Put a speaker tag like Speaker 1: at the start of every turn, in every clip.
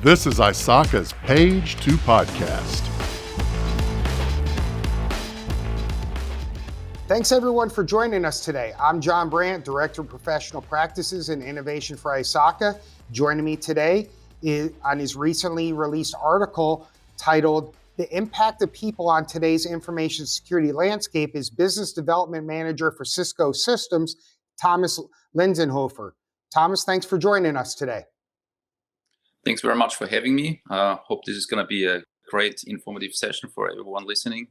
Speaker 1: This is ISACA's Page 2 podcast.
Speaker 2: Thanks everyone for joining us today. I'm John Brandt, Director of Professional Practices and Innovation for ISACA. Joining me today is on his recently released article titled "The Impact of People on Today's Information Security Landscape" is Business Development Manager for Cisco Systems, Thomas Lenzenhofer. Thomas, thanks for joining us today.
Speaker 3: Thanks very much for having me. Hope this is going to be a great informative session for everyone listening.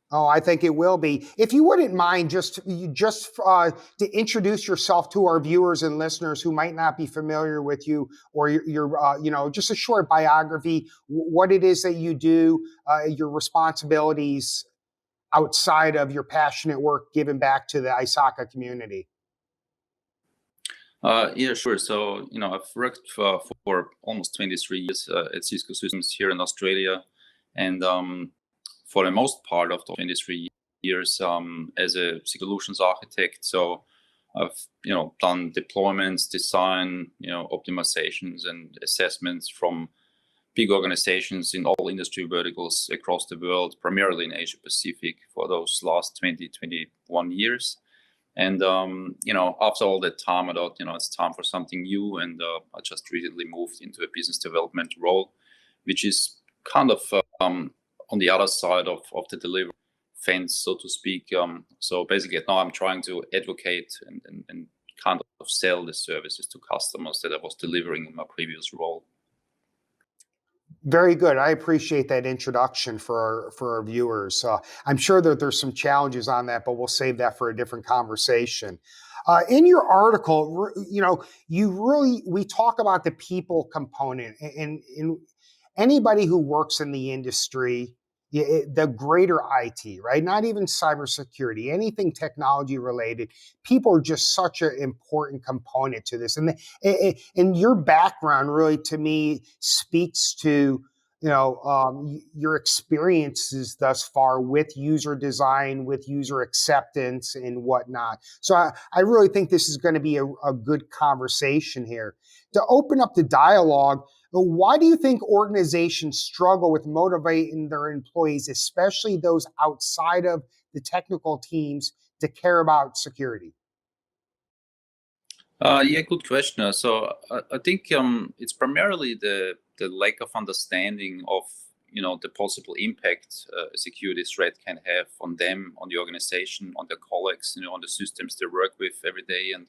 Speaker 2: Oh, I think it will be. If you wouldn't mind just to introduce yourself to our viewers and listeners who might not be familiar with you, or your just a short biography, what it is that you do, your responsibilities outside of your passionate work given back to the ISACA community.
Speaker 3: Yeah, sure. So, I've worked for almost 23 years at Cisco Systems here in Australia. And for the most part of the 23 years as a solutions architect. So I've, done deployments, design, optimizations and assessments from big organizations in all industry verticals across the world, primarily in Asia Pacific for those last 21 years. And, after all that time, I thought, it's time for something new. And I just recently moved into a business development role, which is kind of on the other side of the delivery fence, so to speak. So basically now I'm trying to advocate and kind of sell the services to customers that I was delivering in my previous role.
Speaker 2: Very good. I appreciate that introduction for our viewers. I'm sure that there's some challenges on that, but we'll save that for a different conversation. In your article, we talk about the people component, and anybody who works in the industry, the greater IT, right? Not even cybersecurity, anything technology related. People are just such an important component to this. And your background really, to me, speaks to, your experiences thus far with user design, with user acceptance and whatnot. So I really think this is going to be a good conversation here. To open up the dialogue, why do you think organizations struggle with motivating their employees, especially those outside of the technical teams, to care about security?
Speaker 3: Yeah, good question. So I think it's primarily the lack of understanding of the possible impact a security threat can have on them, on the organization, on their colleagues, on the systems they work with every day. And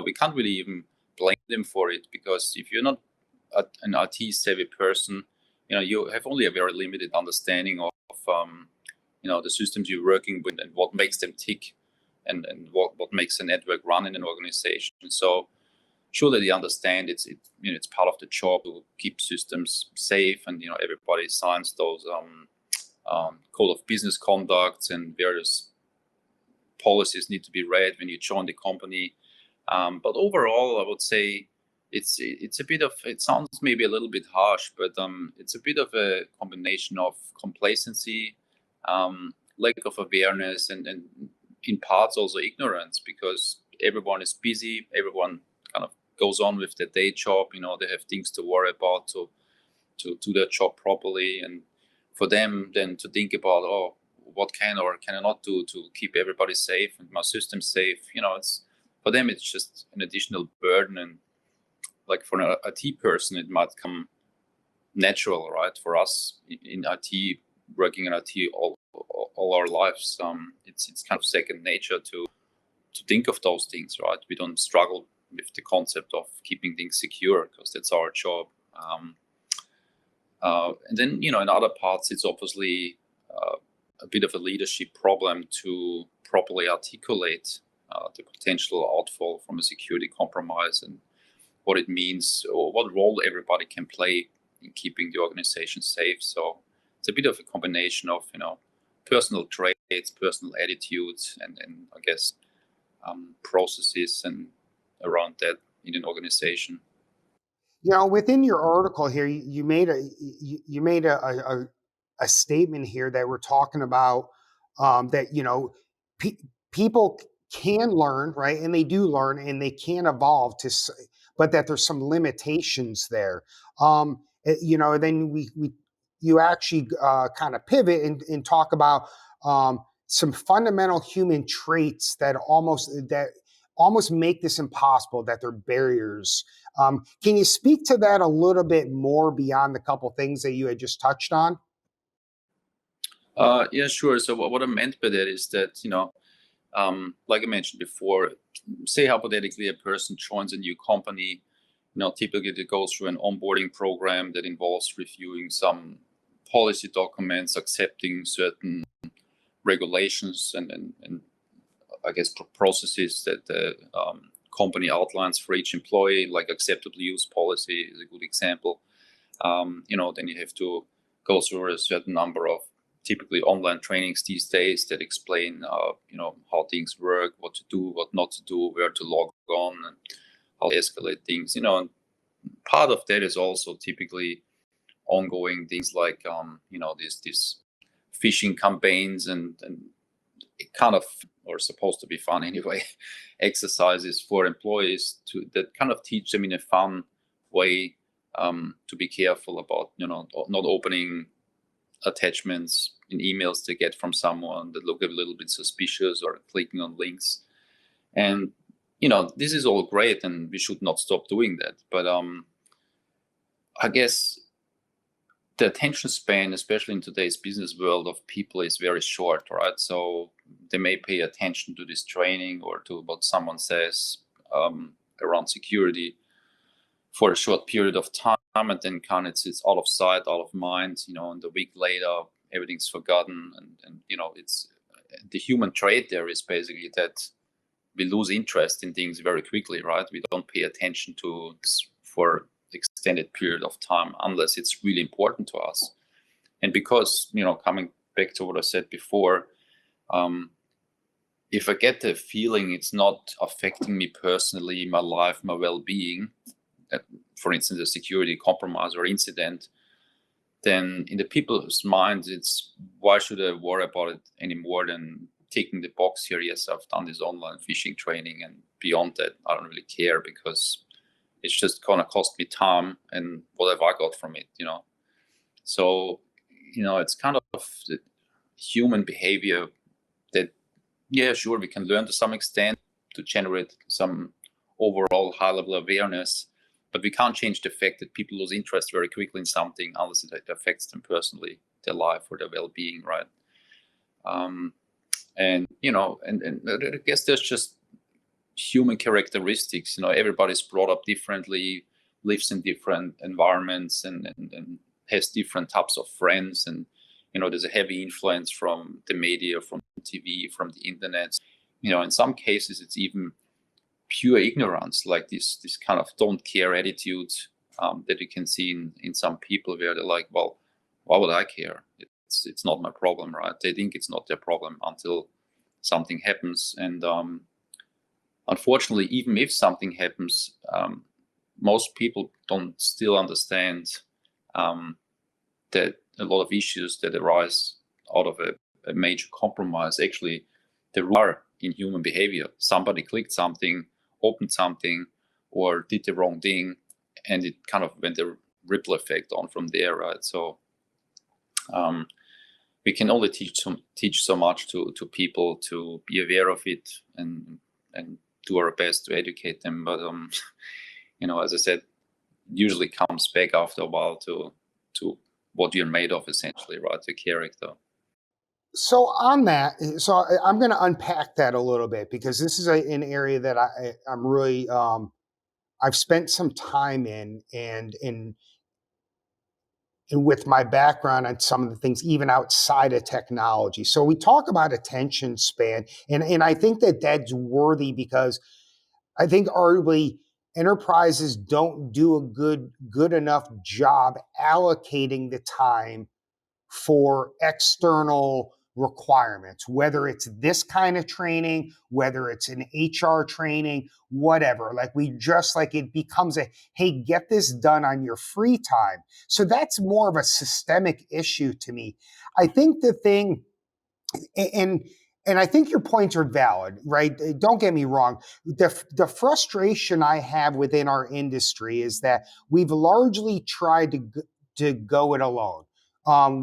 Speaker 3: we can't really even blame them for it, because if you're not an IT savvy person, you have only a very limited understanding of the systems you're working with and what makes them tick, and what makes a network run in an organization. So surely they understand it's part of the job to keep systems safe, and everybody signs those code of business conducts, and various policies need to be read when you join the company. But overall, I would say it's a bit of, it sounds maybe a little bit harsh, but it's a bit of a combination of complacency, lack of awareness, and in parts also ignorance, because everyone is busy, everyone kind of goes on with their day job. They have things to worry about to do their job properly, and for them then to think about, what can or can I not do to keep everybody safe and my system safe. It's, for them it's just an additional burden. And like for an IT person, it might come natural, right? For us in IT, working in IT all our lives, it's kind of second nature to think of those things, right? We don't struggle with the concept of keeping things secure, because that's our job. And then, in other parts, it's obviously a bit of a leadership problem to properly articulate the potential outfall from a security compromise, and what it means, or what role everybody can play in keeping the organization safe. So it's a bit of a combination of, personal traits, personal attitudes, and I guess processes and around that in an organization.
Speaker 2: Within your article here, you made a statement here that we're talking about, that people can learn, right, and they do learn, and they can evolve but that there's some limitations there. Then you actually kind of pivot and talk about some fundamental human traits that almost make this impossible, that they're barriers. Can you speak to that a little bit more beyond the couple things that you had just touched on?
Speaker 3: Yeah, sure. So what I meant by that is that, like I mentioned before, say hypothetically a person joins a new company, typically they go through an onboarding program that involves reviewing some policy documents, accepting certain regulations and I guess processes that the company outlines for each employee, like acceptable use policy is a good example. Then you have to go through a certain number of typically online trainings these days that explain, how things work, what to do, what not to do, where to log on, and how to escalate things. And part of that is also typically ongoing things like, these phishing campaigns and it kind of, or supposed to be fun anyway, exercises for employees that kind of teach them in a fun way to be careful about, not opening attachments in emails they get from someone that look a little bit suspicious or clicking on links. And, this is all great and we should not stop doing that. But I guess the attention span, especially in today's business world of people, is very short, right? So they may pay attention to this training or to what someone says around security for a short period of time, and then it's out of sight, out of mind, and a week later, everything's forgotten. And it's the human trait there is basically that we lose interest in things very quickly, right? We don't pay attention to this for extended period of time unless it's really important to us. And because, coming back to what I said before, if I get the feeling it's not affecting me personally, my life, my well-being, for instance, a security compromise or incident, then in the people's minds, it's why should I worry about it any more than ticking the box here? Yes, I've done this online phishing training, and beyond that, I don't really care because it's just gonna cost me time, and what have I got from it? So it's kind of the human behavior that, yeah, sure, we can learn to some extent to generate some overall high-level awareness. But we can't change the fact that people lose interest very quickly in something unless it affects them personally, their life or their well-being, right? And I guess there's just human characteristics. Everybody's brought up differently, lives in different environments, and has different types of friends. And there's a heavy influence from the media, from TV, from the internet. In some cases, it's even pure ignorance, like this kind of don't care attitude that you can see in some people, where they're like, well, why would I care? It's not my problem, right? They think it's not their problem until something happens. And unfortunately, even if something happens, most people don't still understand that a lot of issues that arise out of a major compromise, actually, there are in human behavior. Somebody clicked something, opened something, or did the wrong thing, and it kind of went a ripple effect on from there, right? So we can only teach so much to people to be aware of it and do our best to educate them. But as I said, usually comes back after a while to what you're made of, essentially, right? The character.
Speaker 2: So on that, I'm going to unpack that a little bit, because this is an area that I'm really I've spent some time in, and with my background on some of the things even outside of technology. So we talk about attention span, and I think that's worthy, because I think arguably enterprises don't do a good enough job allocating the time for external requirements, whether it's this kind of training, whether it's an HR training, whatever. It becomes hey, get this done on your free time. So that's more of a systemic issue to me. I think the thing, and And I think your points are valid, right? Don't get me wrong. The frustration I have within our industry is that we've largely tried to go it alone.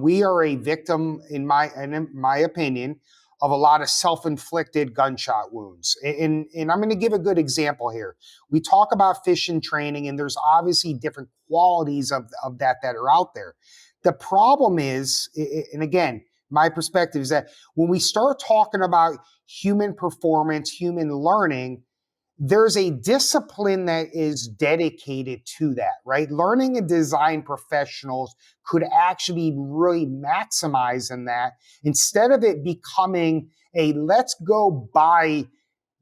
Speaker 2: We are a victim, in my opinion, of a lot of self-inflicted gunshot wounds. And I'm going to give a good example here. We talk about phishing training, and there's obviously different qualities of that are out there. The problem is, and again, my perspective is that when we start talking about human performance, human learning, there's a discipline that is dedicated to that, right? Learning and design professionals could actually really maximize in that instead of it becoming a let's go buy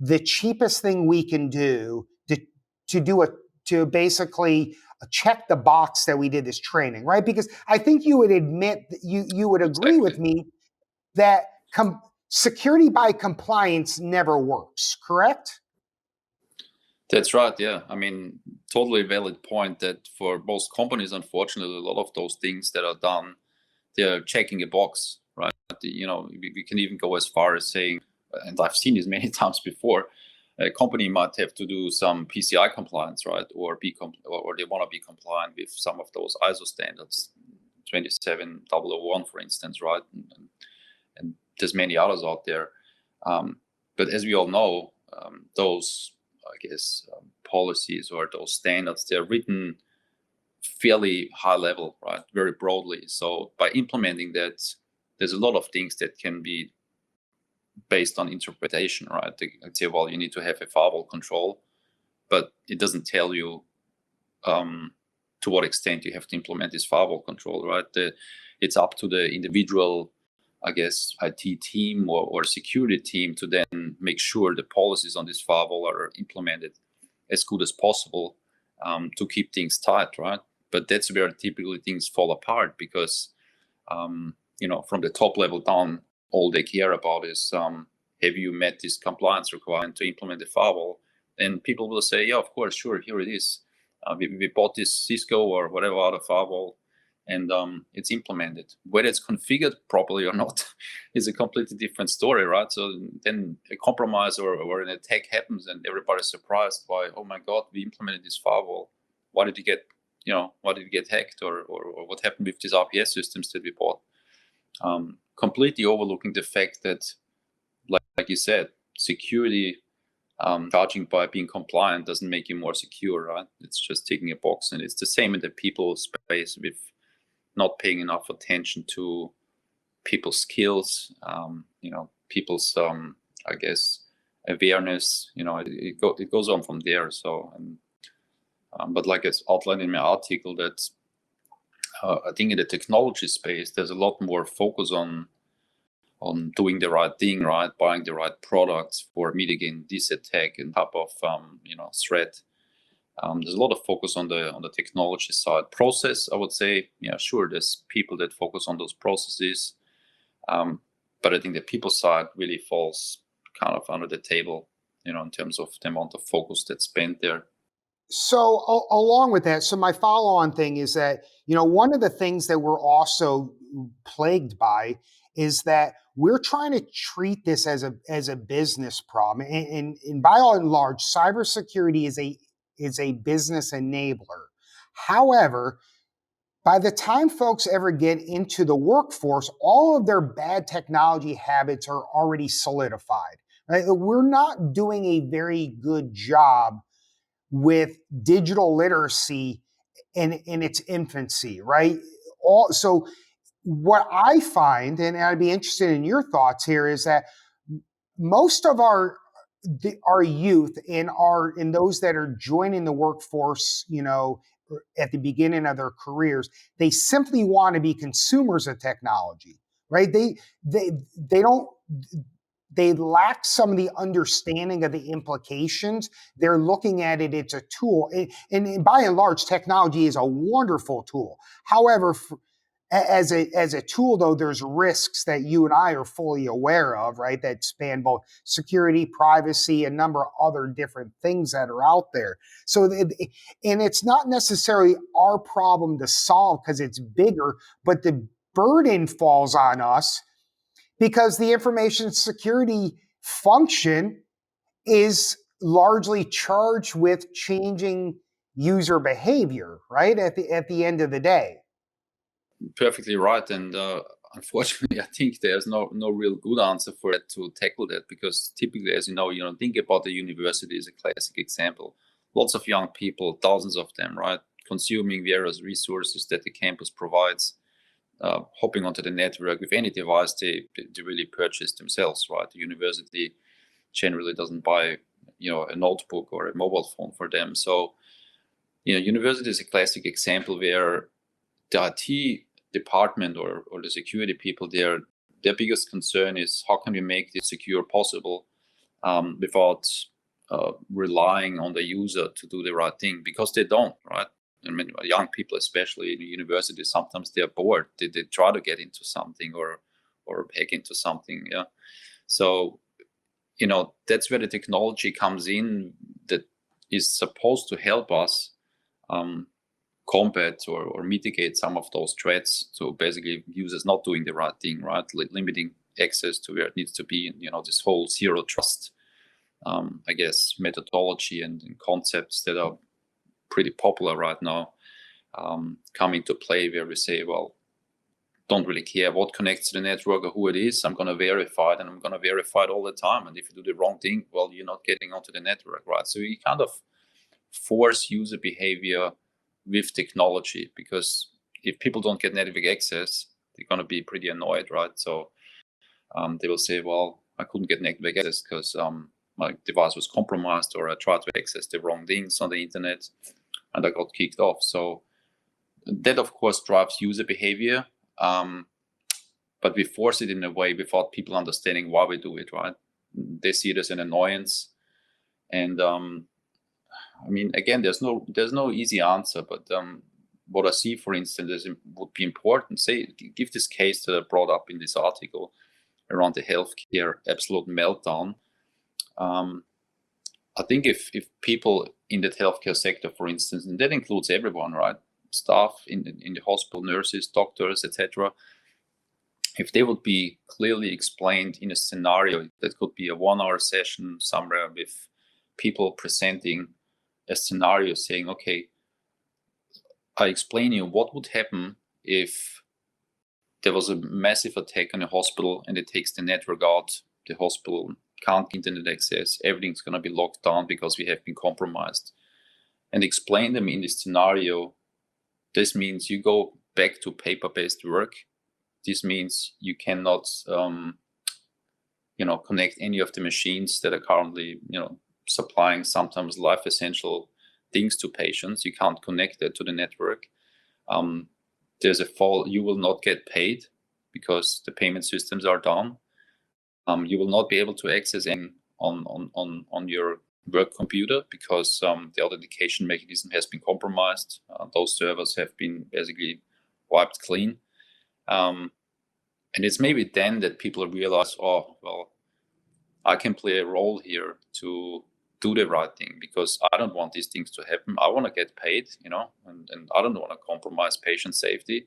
Speaker 2: the cheapest thing we can do to basically check the box that we did this training, right? Because I think you would admit that you would agree with me that security by compliance never works, correct?
Speaker 3: That's right. Yeah. I mean, totally valid point that for most companies, unfortunately, a lot of those things that are done, they're checking a box, right? We can even go as far as saying, and I've seen this many times before, a company might have to do some PCI compliance, right? Or they want to be compliant with some of those ISO standards, 27001, for instance, right? And there's many others out there. But as we all know, those, I guess, policies or those standards, they're written fairly high level, right? Very broadly. So by implementing that, there's a lot of things that can be based on interpretation, right? I'd say, well, you need to have a firewall control, but it doesn't tell you to what extent you have to implement this firewall control, right? It's up to the individual, I guess, IT team or security team to then make sure the policies on this firewall are implemented as good as possible to keep things tight, right? But that's where typically things fall apart because, from the top level down, all they care about is, have you met this compliance requirement to implement the firewall? And people will say, yeah, of course, sure, here it is. We bought this Cisco or whatever other firewall, and it's implemented. Whether it's configured properly or not is a completely different story, right? So then a compromise or an attack happens, and everybody's surprised by, oh my God, we implemented this firewall. Why did you get hacked, or what happened with these RPS systems that we bought? Completely overlooking the fact that, like you said, security charging by being compliant doesn't make you more secure, right? It's just taking a box, and it's the same in the people space with not paying enough attention to people's skills, people's, I guess, awareness. It goes on from there. So, but like it's outlined in my article, that I think in the technology space, there's a lot more focus on doing the right thing, right? Buying the right products for mitigating this attack and type of, threat. There's a lot of focus on the technology side. Process, I would say, yeah, sure, there's people that focus on those processes. But I think the people side really falls kind of under the table, in terms of the amount of focus that's spent there.
Speaker 2: So along with that, so my follow-on thing is that, one of the things that we're also plagued by is that we're trying to treat this as a business problem. And by and large, cybersecurity is a business enabler. However, by the time folks ever get into the workforce, all of their bad technology habits are already solidified. Right? We're not doing a very good job with digital literacy in its infancy, right? So what I find, and I'd be interested in your thoughts here, is that most of our youth and those that are joining the workforce, at the beginning of their careers, they simply want to be consumers of technology, right? They lack some of the understanding of the implications. They're looking at it, it's a tool. And by and large, technology is a wonderful tool. However, as a tool, though, there's risks that you and I are fully aware of, right? That span both security, privacy, a number of other different things that are out there. So, and it's not necessarily our problem to solve because it's bigger, but the burden falls on us because the information security function is largely charged with changing user behavior, right? At the end of the day.
Speaker 3: Perfectly right. And unfortunately, I think there's no real good answer for it to tackle that, because typically, as you know, think about the university as a classic example. Lots of young people, thousands of them, right, consuming various resources that the campus provides, hopping onto the network with any device they really purchase themselves, right? The university generally doesn't buy, a notebook or a mobile phone for them. So, university is a classic example where the IT department or the security people, their biggest concern is how can we make this secure possible without relying on the user to do the right thing, because they don't, right? I mean, young people, especially in the university, sometimes they're bored. They try to get into something or hack into something. Yeah. So, that's where the technology comes in that is supposed to help us combat or mitigate some of those threats. So basically, users not doing the right thing, right? Limiting access to where it needs to be. And, this whole zero trust, I guess, methodology and concepts that are pretty popular right now come into play, where we say, well, don't really care what connects to the network or who it is. I'm going to verify it, and I'm going to verify it all the time. And if you do the wrong thing, well, you're not getting onto the network, right? So you kind of force user behavior with technology, because if people don't get network access, they're going to be pretty annoyed, right? So they will say, well, I couldn't get network access because my device was compromised, or I tried to access the wrong things on the internet and I got kicked off. So that, of course, drives user behavior. But we force it in a way without people understanding why we do it, right? They see it as an annoyance. And I mean, again, there's no easy answer, but what I see, for instance, would be important. Say, give this case that I brought up in this article around the healthcare absolute meltdown. I think if people in that healthcare sector, for instance, and that includes everyone, right, staff in the hospital, nurses, doctors, etc., if they would be clearly explained in a scenario that could be a 1-hour session somewhere with people presenting a scenario saying, okay, I explain you what would happen if there was a massive attack on a hospital and it takes the network out, the hospital can't internet access, everything's going to be locked down because we have been compromised. And explain them in this scenario, this means you go back to paper-based work. This means you cannot, connect any of the machines that are currently, supplying sometimes life essential things to patients. You can't connect that to the network. There's a fall. You will not get paid because the payment systems are down. You will not be able to access any on your work computer because the authentication mechanism has been compromised. Those servers have been basically wiped clean. And it's maybe then that people realize, oh, well, I can play a role here to do the right thing, because I don't want these things to happen. I want to get paid, and I don't want to compromise patient safety.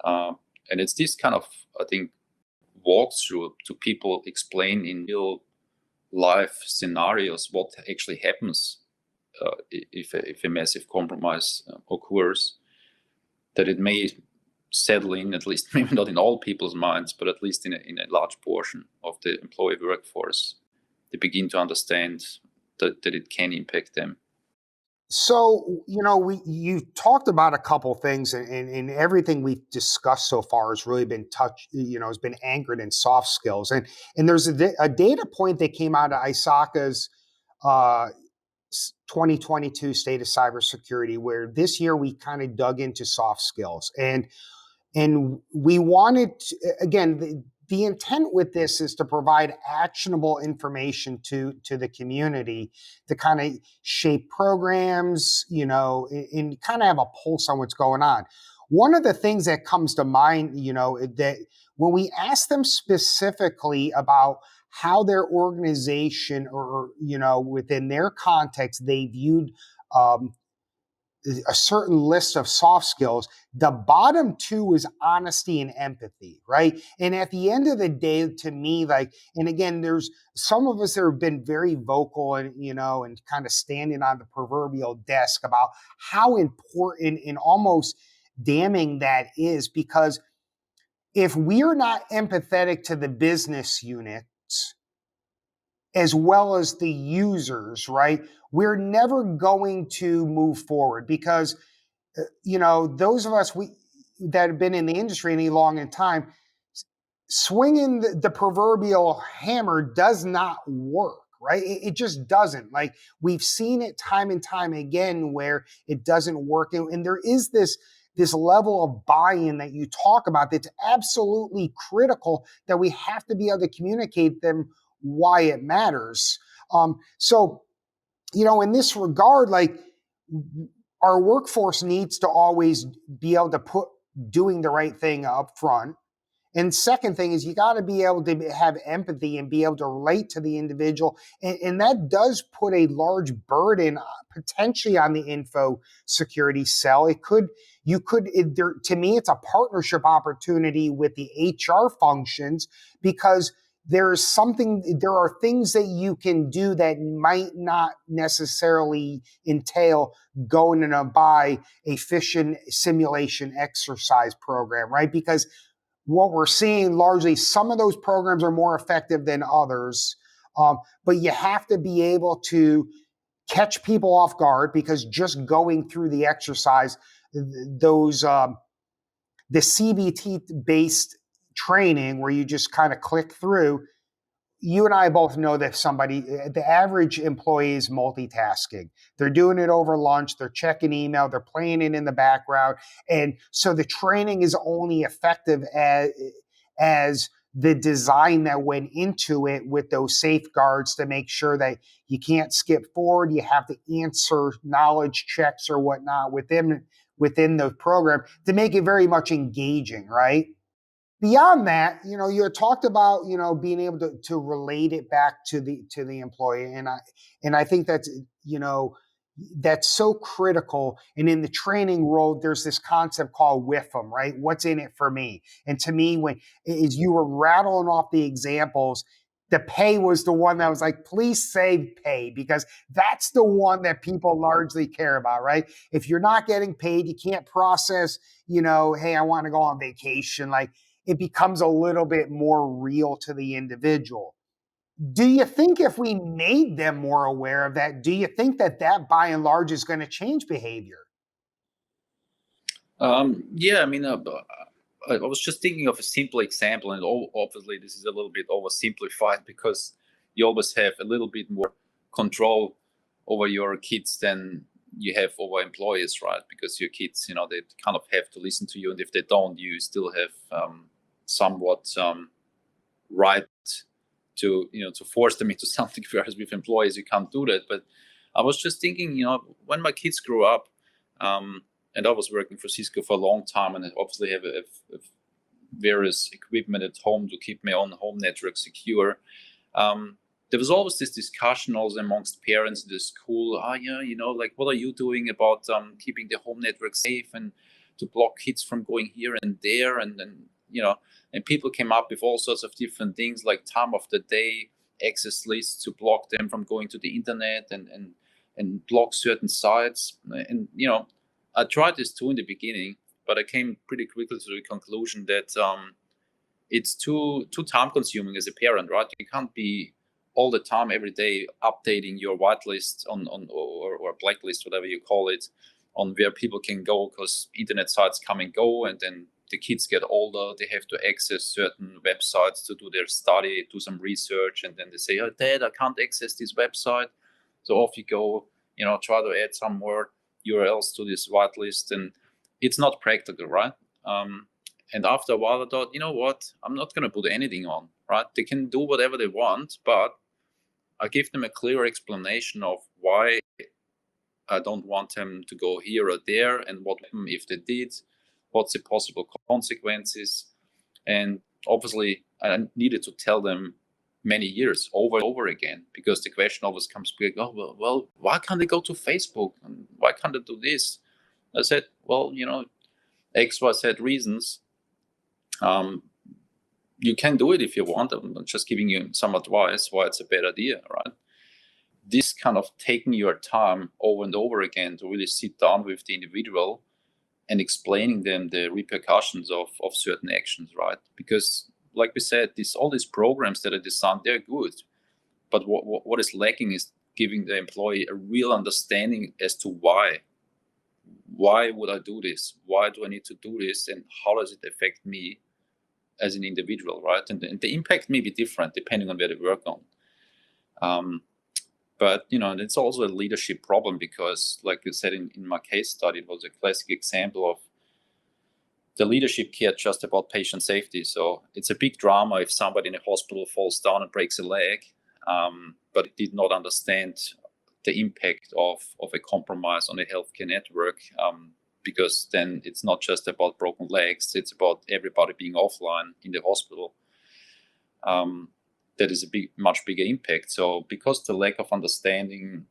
Speaker 3: And it's this kind of, I think, walkthrough to people explain in real life scenarios what actually happens if a massive compromise occurs, that it may settle in, at least maybe not in all people's minds, but at least in a large portion of the employee workforce, they begin to understand that it can impact them.
Speaker 2: So, you talked about a couple things, and everything we've discussed so far has really been has been anchored in soft skills. And there's a data point that came out of ISACA's 2022 State of Cybersecurity, where this year we kind of dug into soft skills. And we wanted to, again, the intent with this is to provide actionable information to the community to kind of shape programs, and kind of have a pulse on what's going on. One of the things that comes to mind, that when we ask them specifically about how their organization or, within their context, they viewed a certain list of soft skills. The bottom two is honesty and empathy, right? And at the end of the day, to me, like, and again, there's some of us that have been very vocal and, and kind of standing on the proverbial desk about how important and almost damning that is, because if we're not empathetic to the business units as well as the users, right, we're never going to move forward, because those of us that have been in the industry any long in time, swinging the proverbial hammer does not work, right? It just doesn't. Like, we've seen it time and time again where it doesn't work. And there is this level of buy-in that you talk about that's absolutely critical, that we have to be able to communicate them why it matters. So, in this regard, like, our workforce needs to always be able to put doing the right thing up front. And second thing is, you got to be able to have empathy and be able to relate to the individual. And that does put a large burden potentially on the info security cell. To me, it's a partnership opportunity with the HR functions, because there are things that you can do that might not necessarily entail going and buy a phishing simulation exercise program, right? Because what we're seeing largely, some of those programs are more effective than others, but you have to be able to catch people off guard, because just going through the exercise, the CBT-based training where you just kind of click through, you and I both know that the average employee is multitasking. They're doing it over lunch, they're checking email, they're playing it in the background. And so the training is only effective as the design that went into it, with those safeguards to make sure that you can't skip forward. You have to answer knowledge checks or whatnot within the program to make it very much engaging, right? Beyond that, you had talked about, being able to relate it back to the employee. And I think that's so critical. And in the training world, there's this concept called WIFM, right? What's in it for me? And to me, as you were rattling off the examples, the pay was the one that was like, please say pay, because that's the one that people largely care about, right? If you're not getting paid, you can't process, hey, I want to go on vacation. Like, it becomes a little bit more real to the individual. Do you think if we made them more aware of that, do you think that by and large is going to change behavior?
Speaker 3: Yeah, I mean, I was just thinking of a simple example, and obviously this is a little bit oversimplified, because you always have a little bit more control over your kids than you have over employees, right? Because your kids, they kind of have to listen to you, and if they don't, you still have somewhat right to force them into something. Whereas with employees, you can't do that. But I was just thinking, when my kids grew up, and I was working for Cisco for a long time, and I obviously have various equipment at home to keep my own home network secure. There was always this discussion also amongst parents in the school. Like, what are you doing about keeping the home network safe and to block kids from going here and there? And then, and people came up with all sorts of different things, like time of the day access lists to block them from going to the internet, and block certain sites. And, I tried this too in the beginning, but I came pretty quickly to the conclusion that it's too time consuming as a parent, right? You can't be all the time, every day, updating your whitelist or blacklist, whatever you call it, on where people can go, because internet sites come and go, and then the kids get older, they have to access certain websites to do their study, do some research, and then they say, oh, Dad, I can't access this website. So off you go, try to add some more URLs to this whitelist, and it's not practical, right? And after a while, I thought, you know what? I'm not going to put anything on, right? They can do whatever they want, but I give them a clear explanation of why I don't want them to go here or there, and what if they did, what's the possible consequences. And obviously, I needed to tell them many years over and over again, because the question always comes back, oh, well, why can't they go to Facebook? And why can't they do this? I said, well, X, Y, Z reasons. You can do it if you want. I'm just giving you some advice why it's a bad idea, right? This kind of taking your time over and over again to really sit down with the individual and explaining them the repercussions of certain actions, right? Because like we said, all these programs that are designed, they're good. But what is lacking is giving the employee a real understanding as to why. Why would I do this? Why do I need to do this? And how does it affect me as an individual, right? And the impact may be different depending on where they work on. But it's also a leadership problem because, like you said in my case study, it was a classic example of the leadership cared just about patient safety. So it's a big drama if somebody in a hospital falls down and breaks a leg, but it did not understand the impact of a compromise on the healthcare network, because then it's not just about broken legs, it's about everybody being offline in the hospital. That is a much bigger impact. So because the lack of understanding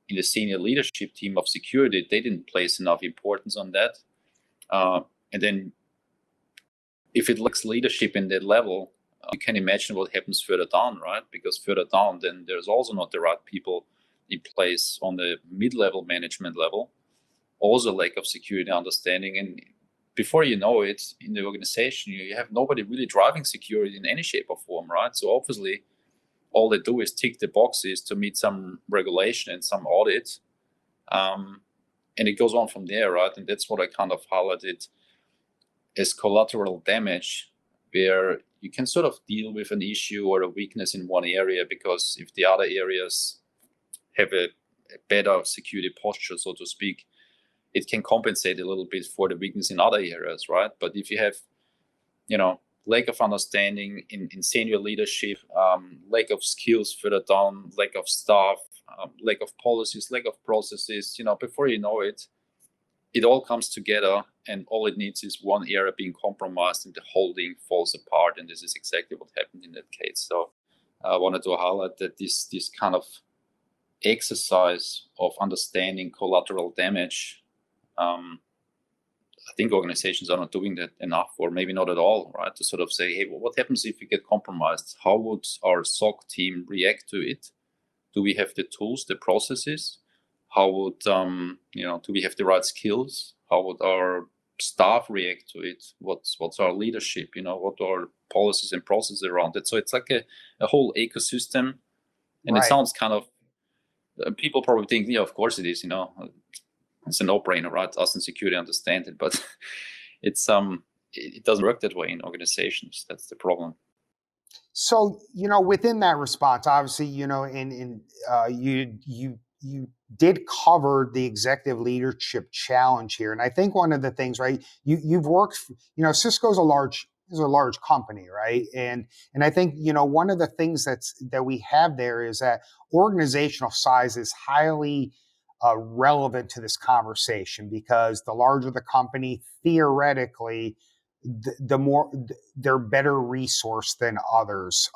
Speaker 3: in the senior leadership team of security, they didn't place enough importance on that. And then if it lacks leadership in that level, you can imagine what happens further down, right? Because further down, then there's also not the right people in place on the mid-level management level. Also lack of security understanding. And before you know it, in the organization, you have nobody really driving security in any shape or form, right? So obviously, all they do is tick the boxes to meet some regulation and some audit. And it goes on from there, right? And that's what I kind of highlighted as collateral damage, where you can sort of deal with an issue or a weakness in one area, because if the other areas have a better security posture, so to speak, it can compensate a little bit for the weakness in other areas, right? But if you have, lack of understanding in senior leadership, lack of skills further down, lack of staff, lack of policies, lack of processes, before you know it, it all comes together, and all it needs is one area being compromised and the whole thing falls apart. And this is exactly what happened in that case. So I wanted to highlight that this kind of exercise of understanding collateral damage, I think organizations are not doing that enough, or maybe not at all, right? To sort of say, hey, well, what happens if we get compromised? How would our SOC team react to it? Do we have the tools, the processes? How would, do we have the right skills? How would our staff react to it? What's our leadership? What are policies and processes around it? So it's like a whole ecosystem. And
Speaker 2: Right.
Speaker 3: It sounds kind of, people probably think, yeah, of course it is, it's a no-brainer, right? Us in security understand it, but it's it doesn't work that way in organizations. That's the problem.
Speaker 2: So, within that response, obviously, you did cover the executive leadership challenge here, and I think one of the things, right? You've worked, Cisco's a large company, right? And I think one of the things that we have there is that organizational size is highly relevant to this conversation, because the larger the company, theoretically, the more they're better resourced than others.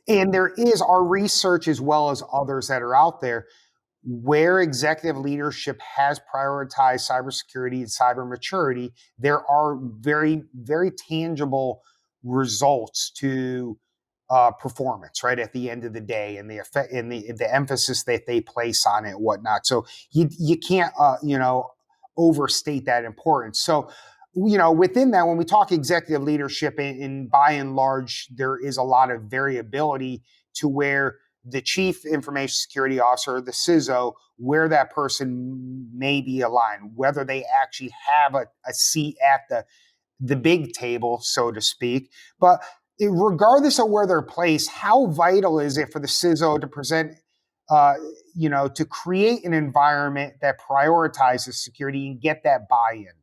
Speaker 2: And there is our research, as well as others that are out there, where executive leadership has prioritized cybersecurity and cyber maturity. There are very, very tangible results to performance, right, at the end of the day, and the effect and the emphasis that they place on it and whatnot. So you can't overstate that importance. So within that, when we talk executive leadership, in by and large, there is a lot of variability to where the chief information security officer, the CISO, where that person may be aligned, whether they actually have a seat at the big table, so to speak. But regardless of where they're placed, how vital is it for the CISO to present, to create an environment that prioritizes security and get that buy-in?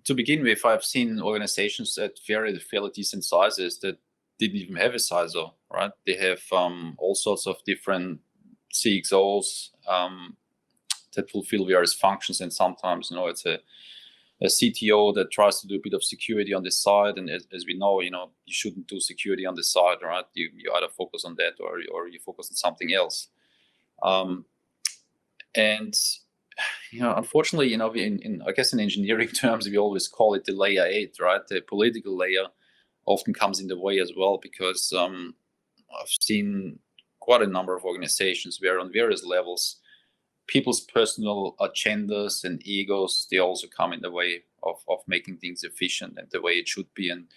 Speaker 3: To begin with, I've seen organizations at fairly decent sizes that didn't even have a CISO, right? They have all sorts of different CXOs that fulfill various functions, and sometimes, it's a CTO that tries to do a bit of security on the side. And as we know, you shouldn't do security on the side, right? You either focus on that or you focus on something else. And Unfortunately, in I guess in engineering terms, we always call it the layer 8, right? The political layer often comes in the way as well, because I've seen quite a number of organizations where on various levels, people's personal agendas and egos, they also come in the way of making things efficient and the way it should be. And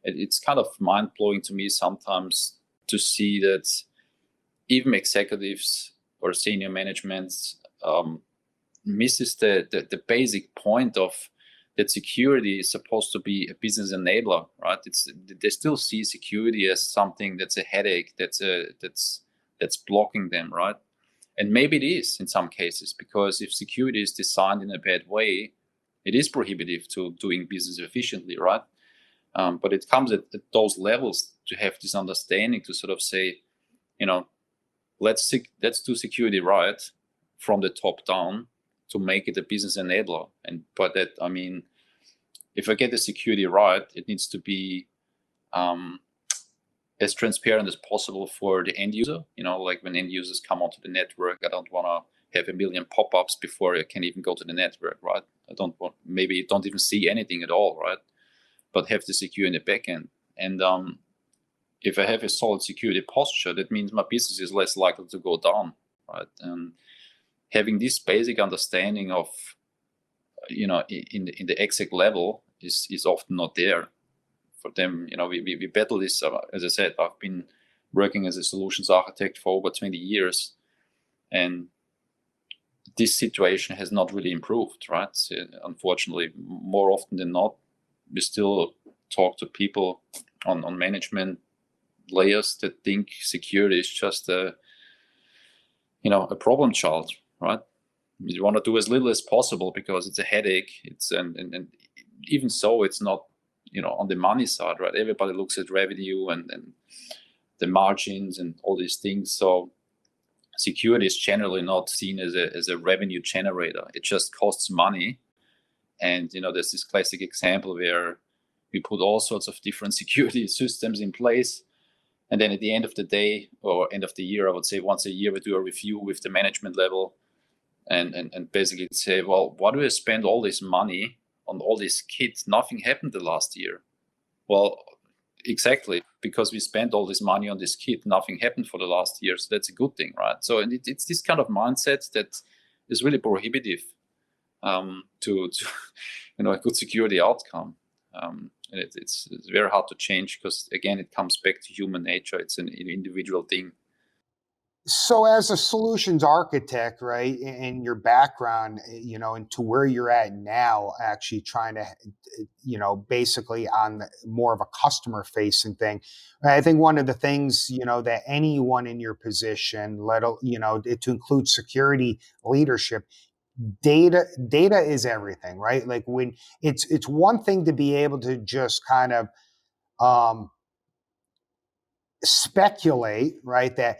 Speaker 3: it's kind of mind-blowing to me sometimes to see that even executives or senior management misses the basic point of that security is supposed to be a business enabler, right? They still see security as something that's a headache, that's blocking them, right? And maybe it is in some cases, because if security is designed in a bad way, it is prohibitive to doing business efficiently, right? But it comes at those levels to have this understanding to sort of say, let's do security right from the top down to make it a business enabler. And by that, I mean, if I get the security right, it needs to be as transparent as possible for the end user. Like when end users come onto the network, I don't want to have a million pop-ups before I can even go to the network, right? Maybe don't even see anything at all, right? But have the secure in the backend. And if I have a solid security posture, that means my business is less likely to go down, right? And having this basic understanding of, in the exec level is often not there for them. We battle this. As I said, I've been working as a solutions architect for over 20 years, and this situation has not really improved, right? So unfortunately, more often than not, we still talk to people on management layers that think security is just a problem child, right? You want to do as little as possible because it's a headache. And even so, it's not, on the money side, right? Everybody looks at revenue and the margins and all these things. So security is generally not seen as a revenue generator. It just costs money. And, there's this classic example where we put all sorts of different security systems in place. And then at the end of the day, or end of the year, I would say once a year, we do a review with the management level and basically say, well, why do I spend all this money on all these kits? Nothing happened the last year. Well, exactly, because we spent all this money on this kit, nothing happened for the last year. So that's a good thing, right? So it's this kind of mindset that is really prohibitive to a good security outcome. And it's very hard to change because, again, it comes back to human nature. It's an individual thing.
Speaker 2: So as a solutions architect, right, in your background, and to where you're at now, actually trying to, basically on more of a customer facing thing, I think one of the things, that anyone in your position, to include security leadership, data is everything, right? Like when it's one thing to be able to just kind of speculate, right, that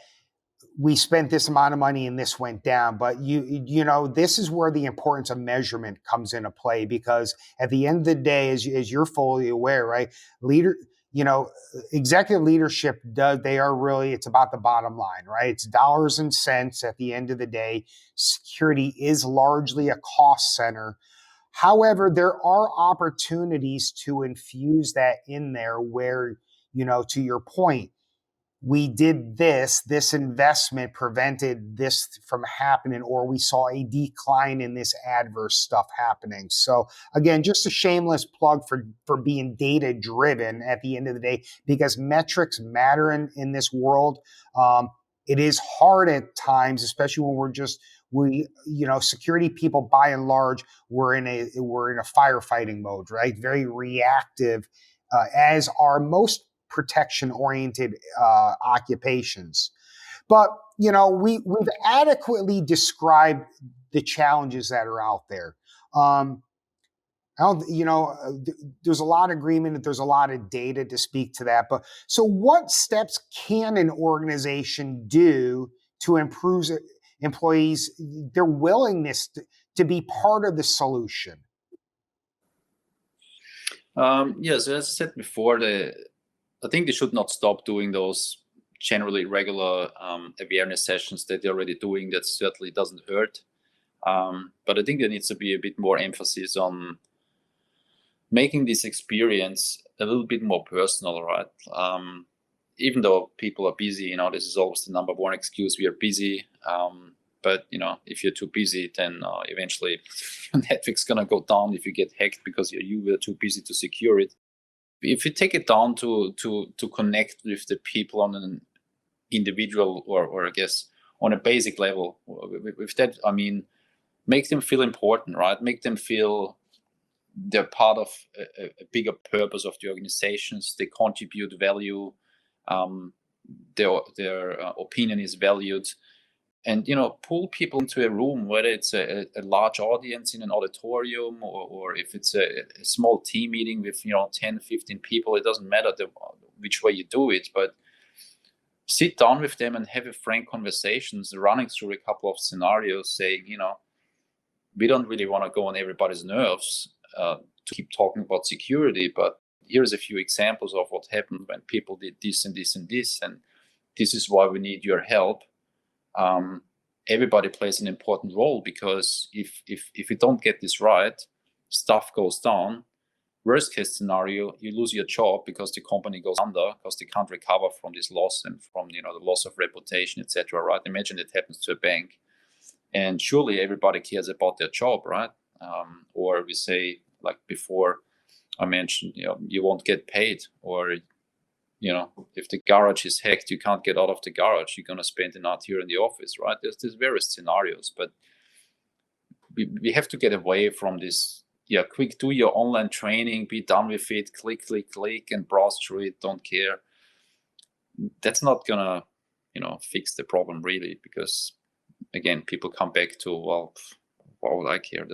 Speaker 2: we spent this amount of money and this went down. But this is where the importance of measurement comes into play, because at the end of the day, as you're fully aware, right, executive leadership it's about the bottom line, right? It's dollars and cents at the end of the day. Security is largely a cost center. However, there are opportunities to infuse that in there where, to your point, we did this investment prevented this from happening, or we saw a decline in this adverse stuff happening. So again, just a shameless plug for being data driven at the end of the day, because metrics matter in this world. It is hard at times, especially when security people by and large, we're in a firefighting mode, right? Very reactive, as are most protection-oriented occupations. But, we've adequately described the challenges that are out there. There's a lot of agreement that there's a lot of data to speak to that. But so what steps can an organization do to improve employees, their willingness to be part of the solution?
Speaker 3: Yes, as I said before, I think they should not stop doing those generally regular awareness sessions that they're already doing. That certainly doesn't hurt. But I think there needs to be a bit more emphasis on making this experience a little bit more personal, right? Even though people are busy, this is always the number one excuse: we are busy. But if you're too busy, then eventually Netflix gonna go down if you get hacked because you were too busy to secure it. If you take it down to connect with the people on an individual or I guess on a basic level, with that I mean make them feel important, right? Make them feel they're part of a bigger purpose of the organizations. They contribute value. Their opinion is valued. And pull people into a room, whether it's a large audience in an auditorium or if it's a small team meeting with 10, 15 people. It doesn't matter which way you do it, but sit down with them and have a frank conversations, running through a couple of scenarios, saying, we don't really want to go on everybody's nerves to keep talking about security, but here's a few examples of what happened when people did this and this and this, and this is why we need your help. Everybody plays an important role, because if you don't get this right, stuff goes down. Worst case scenario, you lose your job because the company goes under, because they can't recover from this loss and from the loss of reputation, etc. Right? Imagine it happens to a bank, and surely everybody cares about their job, right? Or we say, like before I mentioned, you won't get paid, or if the garage is hacked, you can't get out of the garage. You're going to spend the night here in the office, right? There's various scenarios, but we have to get away from this. Quick, do your online training, be done with it, click, and browse through it, don't care. That's not going to, fix the problem really, because again, people come back to, well, why would I care?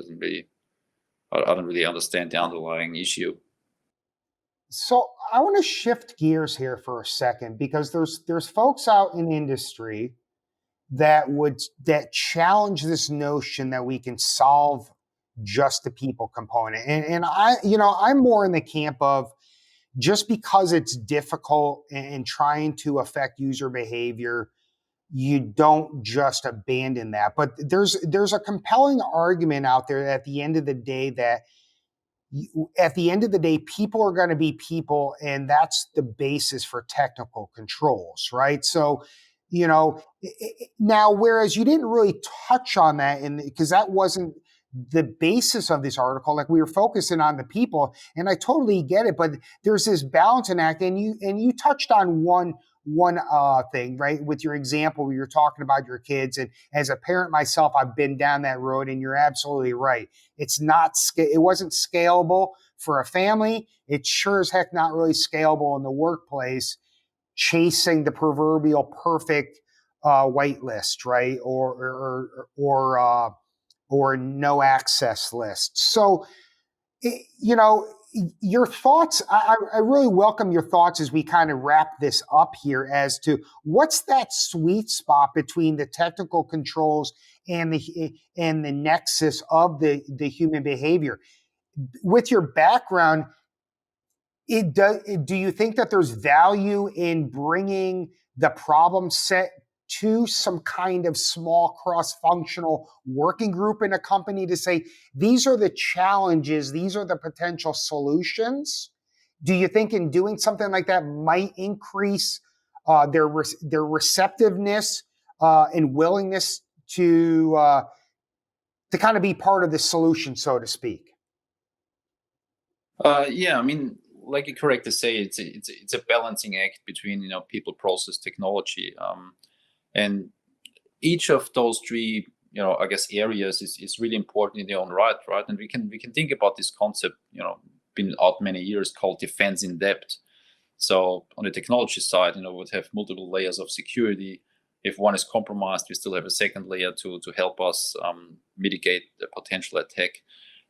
Speaker 3: I don't really understand the underlying issue.
Speaker 2: So I want to shift gears here for a second, because there's folks out in industry that challenge this notion that we can solve just the people component. And I'm more in the camp of, just because it's difficult and trying to affect user behavior, you don't just abandon that. But there's a compelling argument out there at the end of the day that people are going to be people, and that's the basis for technical controls, right? So, now, whereas you didn't really touch on that, because that wasn't the basis of this article, like we were focusing on the people, and I totally get it, but there's this balancing act, and you touched on one thing, right, with your example where you're talking about your kids. And as a parent myself, I've been down that road, and you're absolutely right. It wasn't scalable for a family. It's sure as heck not really scalable in the workplace, chasing the proverbial perfect white list, right, or no access list. So, your thoughts, I really welcome your thoughts as we kind of wrap this up here, as to what's that sweet spot between the technical controls and the nexus of the human behavior. With your background, do you think that there's value in bringing the problem set to some kind of small cross-functional working group in a company to say, these are the challenges, these are the potential solutions? Do you think in doing something like that might increase their receptiveness and willingness to kind of be part of the solution, so to speak?
Speaker 3: I mean, like you correctly say, it's a balancing act between people, process, technology, and each of those three I guess areas is really important in their own right. And we can think about this concept been out many years, called defense in depth. So on the technology side, we would have multiple layers of security. If one is compromised, we still have a second layer to help us mitigate the potential attack.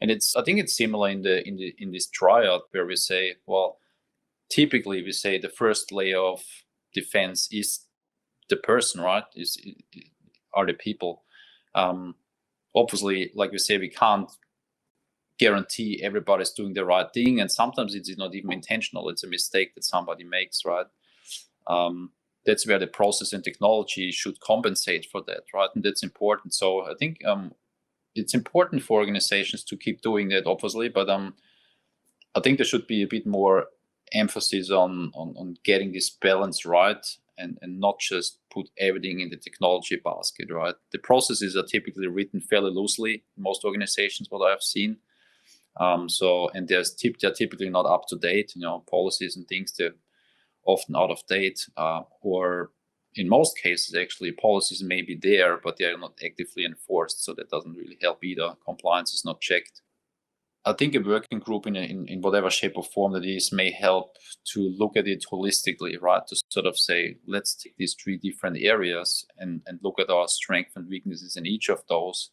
Speaker 3: And I think it's similar in this triad, where we say, well, typically we say the first layer of defense is the person, right? Are the people. Obviously, like we say, we can't guarantee everybody's doing the right thing, and sometimes it's not even intentional. It's a mistake that somebody makes, right? That's where the process and technology should compensate for that, right? And that's important. So I think it's important for organizations to keep doing that, obviously, but I think there should be a bit more emphasis on getting this balance right, and not just put everything in the technology basket, right? The processes are typically written fairly loosely in most organizations, what I've seen. And they're typically not up to date. Policies and things, they're often out of date, or in most cases, actually, policies may be there, but they are not actively enforced. So that doesn't really help either. Compliance is not checked. I think a working group in whatever shape or form that is may help to look at it holistically, right? To sort of say, let's take these 3 different areas and look at our strengths and weaknesses in each of those,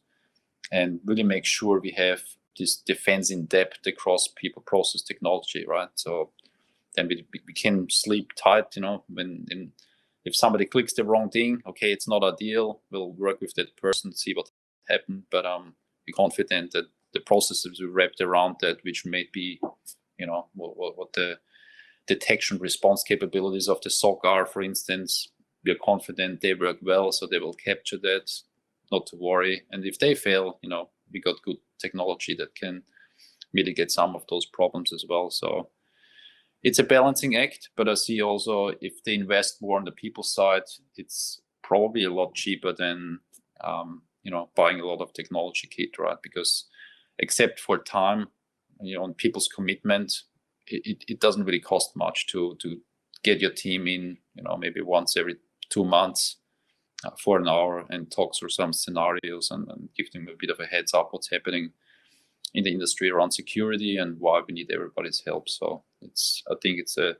Speaker 3: and really make sure we have this defense in depth across people, process, technology, right? So then we can sleep tight, if somebody clicks the wrong thing, okay, it's not ideal. We'll work with that person, see what happened, but we're confident that the processes we wrapped around that, which may be, what the detection response capabilities of the SOC are, for instance, we are confident they work well, so they will capture that, not to worry. And if they fail, we got good technology that can mitigate some of those problems as well. So it's a balancing act, but I see also if they invest more on the people side, it's probably a lot cheaper than, buying a lot of technology kit, right? Because except for time, and people's commitment, it doesn't really cost much to get your team in, maybe once every 2 months for an hour and talk through some scenarios and give them a bit of a heads up what's happening in the industry around security and why we need everybody's help. So I think it's a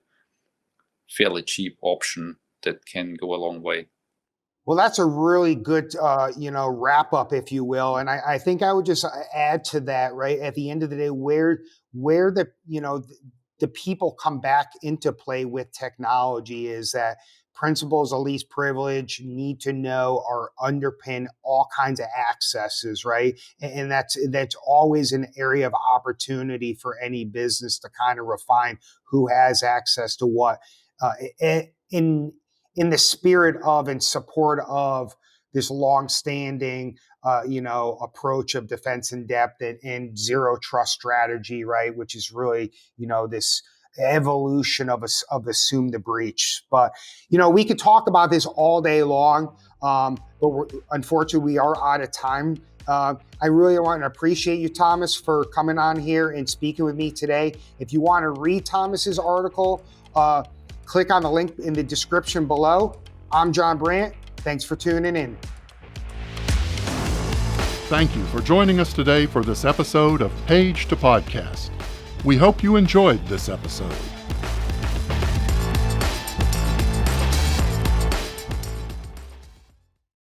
Speaker 3: fairly cheap option that can go a long way.
Speaker 2: Well, that's a really good, wrap up, if you will. And I think I would just add to that, right? At the end of the day, where the people come back into play with technology is that principles of least privilege, need to know, or underpin all kinds of accesses, right? And that's always an area of opportunity for any business to kind of refine who has access to what. In the spirit of and support of this longstanding, approach of defense in depth and zero trust strategy, right? Which is really, this evolution of assume the breach. But, we could talk about this all day long, but unfortunately we are out of time. I really want to appreciate you, Thomas, for coming on here and speaking with me today. If you want to read Thomas's article, click on the link in the description below. I'm John Brandt. Thanks for tuning in.
Speaker 1: Thank you for joining us today for this episode of Page to Podcast. We hope you enjoyed this episode.